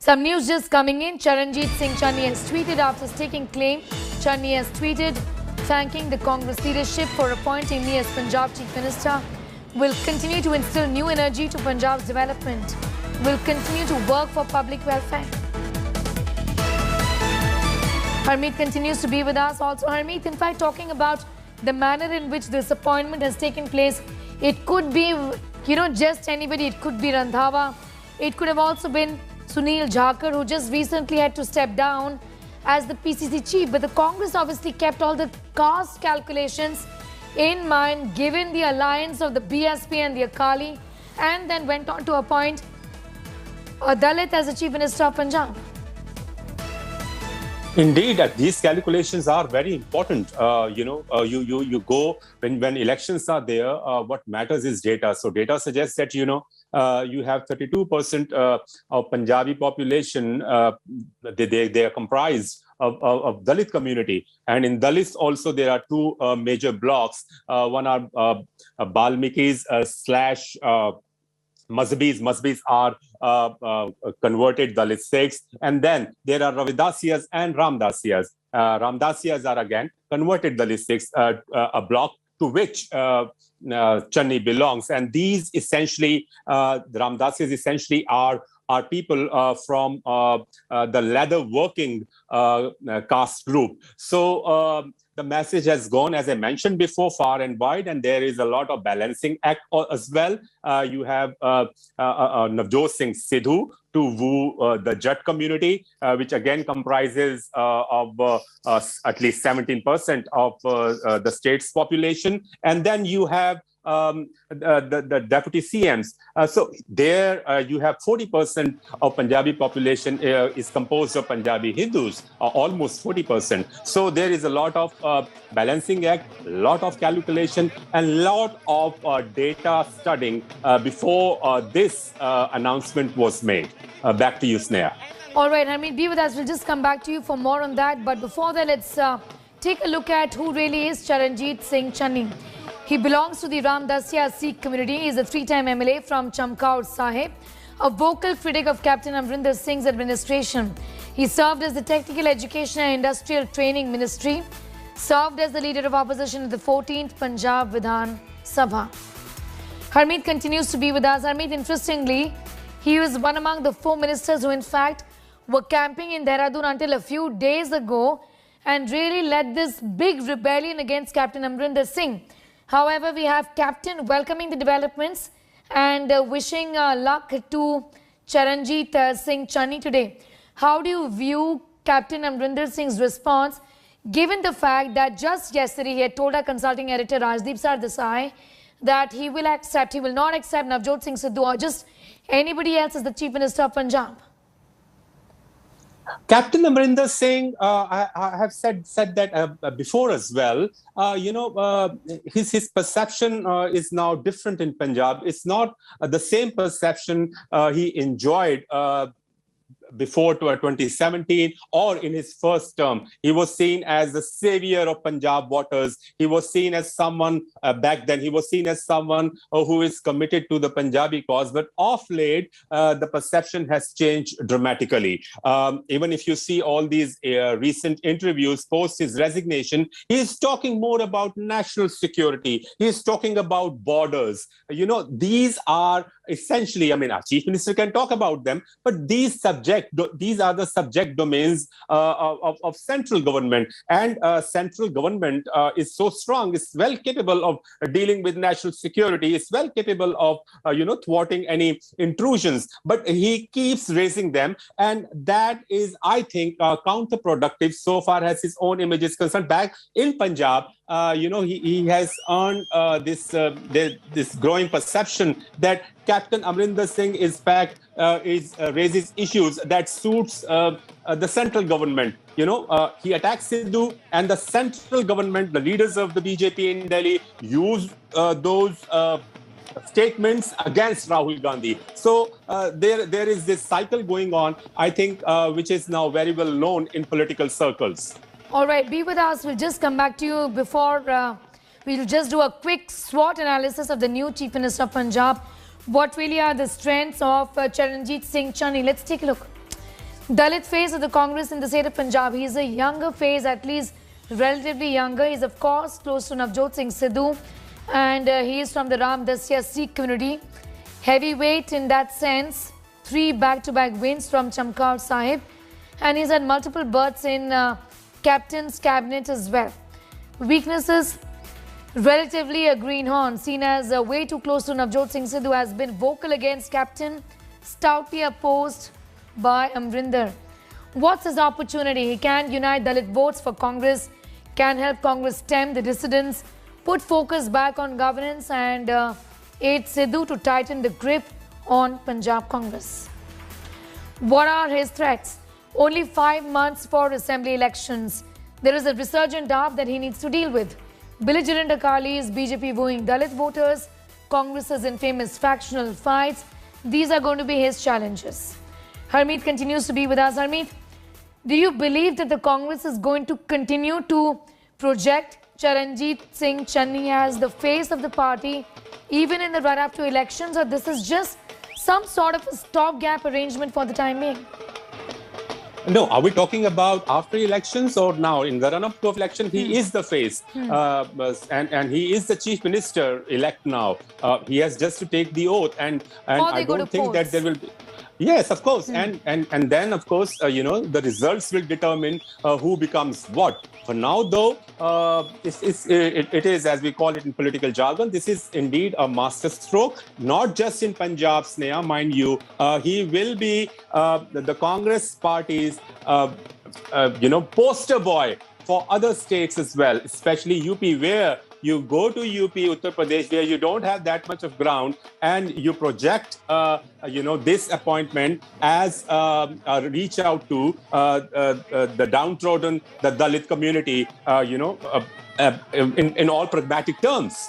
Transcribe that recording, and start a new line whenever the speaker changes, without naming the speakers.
Some news just coming in. Charanjit Singh Channi has tweeted after staking claim. Channi has tweeted thanking the Congress leadership for appointing me as Punjab Chief Minister. Will continue to instill new energy to Punjab's development. Will continue to work for public welfare. Harmeet continues to be with us. Also, Harmeet, in fact, talking about the manner in which this appointment has taken place. It could be, just anybody. It could be Randhawa. It could have also been Sunil Jhakar, who just recently had to step down as the PCC chief. But the Congress obviously kept all the cost calculations in mind, given the alliance of the BSP and the Akali, and then went on to appoint a Dalit as the Chief Minister of Punjab.
Indeed, these calculations are very important. You go when elections are there. What matters is data. So data suggests that you have 32% of Punjabi population. They are comprised of Dalit community, and in Dalits also there are two major blocks. One are Balmikis slash Mazhabis. Mazhabis are converted Dalit Sikhs, and then there are Ravidasiyas and Ramdasiyas. Ramdasiyas are again converted Dalit Sikhs, a block to which Channi belongs, and these essentially, the Ramdasiyas essentially are people from the leather working caste group. So the message has gone, as I mentioned before, far and wide, and there is a lot of balancing act as well. You have Navjot Singh Sidhu to woo the Jat community, which again comprises of at least 17% of the state's population. And then you have the deputy CMs. So there you have 40% of Punjabi population is composed of Punjabi Hindus, almost 40%. So there is a lot of balancing act, a lot of calculation, and a lot of data studying before this announcement was made. Back to you, Sneha.
All right, Harmeet, be with us. We'll just come back to you for more on that. But before that, let's take a look at who really is Charanjit Singh Channi. He belongs to the Ramdasiya Sikh community. He is a three-time MLA from Chamkaur Sahib, a vocal critic of Captain Amrinder Singh's administration. He served as the Technical Education and Industrial Training Ministry, served as the leader of opposition at the 14th Punjab Vidhan Sabha. Harmeet continues to be with us. Harmeet, interestingly, he was one among the 4 ministers who in fact were camping in Dehradun until a few days ago and really led this big rebellion against Captain Amrinder Singh. However, we have Captain welcoming the developments and wishing luck to Charanjit Singh Channi today. How do you view Captain Amrinder Singh's response, given the fact that just yesterday he had told our consulting editor Rajdeep Sardesai that he will not accept Navjot Singh Sidhu or just anybody else as the Chief Minister of Punjab?
Captain Amrinder Singh, I have said that before as well. His perception is now different in Punjab. It's not the same perception he enjoyed before 2017 or in his first term. He was seen as the savior of Punjab waters. He was seen as someone, back then, he was seen as someone who is committed to the Punjabi cause. But of late, the perception has changed dramatically. Even if you see all these recent interviews post his resignation, he is talking more about national security. He is talking about borders. These are essentially, our chief minister can talk about them, but these are the subject domains of central government, and central government is so strong, it's well capable of dealing with national security, it's well capable of thwarting any intrusions, but he keeps raising them, and that is, I think, counterproductive so far as his own image is concerned. Back in Punjab, he has earned this growing perception that Captain Amrinder Singh raises issues that suits the central government. He attacks Sidhu, and the central government, the leaders of the BJP in Delhi, use those statements against Rahul Gandhi. So there is this cycle going on, I think, which is now very well known in political circles.
All right, be with us. We'll just come back to you before we'll just do a quick SWOT analysis of the new Chief Minister of Punjab. What really are the strengths of Charanjit Singh Channi? Let's take a look. Dalit face of the Congress in the state of Punjab. He is a younger face, at least relatively younger. He is, of course, close to Navjot Singh Sidhu, and he is from the Ramdasya Sikh community. Heavyweight in that sense, 3 back-to-back wins from Chamkaur Sahib, and he's had multiple berths in captain's cabinet as well. Weaknesses, relatively a greenhorn, seen as way too close to Navjot Singh Sidhu, has been vocal against captain, stoutly opposed by Amrinder. What's his opportunity? He can unite Dalit votes for Congress, can help Congress stem the dissidents, put focus back on governance, and aid Sidhu to tighten the grip on Punjab Congress. What are his threats? Only 5 months for assembly elections. There is a resurgent doubt that he needs to deal with. Belligerent Akalis, BJP wooing Dalit voters, Congress's infamous factional fights. These are going to be his challenges. Harmeet continues to be with us. Harmeet, do you believe that the Congress is going to continue to project Charanjit Singh Channi as the face of the party even in the run-up to elections, or this is just some sort of a stopgap arrangement for the time being?
No, are we talking about after elections or now? In the run-up to election, he is the face, and he is the chief minister elect now. He has just to take the oath, and I don't think that there will be. Yes, of course, and then of course the results will determine who becomes what. For now, though, it is, as we call it in political jargon, this is indeed a master stroke. Not just in Punjab, Sneha, mind you, he will be the Congress party's poster boy for other states as well, especially UP, where you go to UP, Uttar Pradesh, where you don't have that much of ground, and you project, this appointment as a reach out to the downtrodden, the Dalit community, in all pragmatic terms.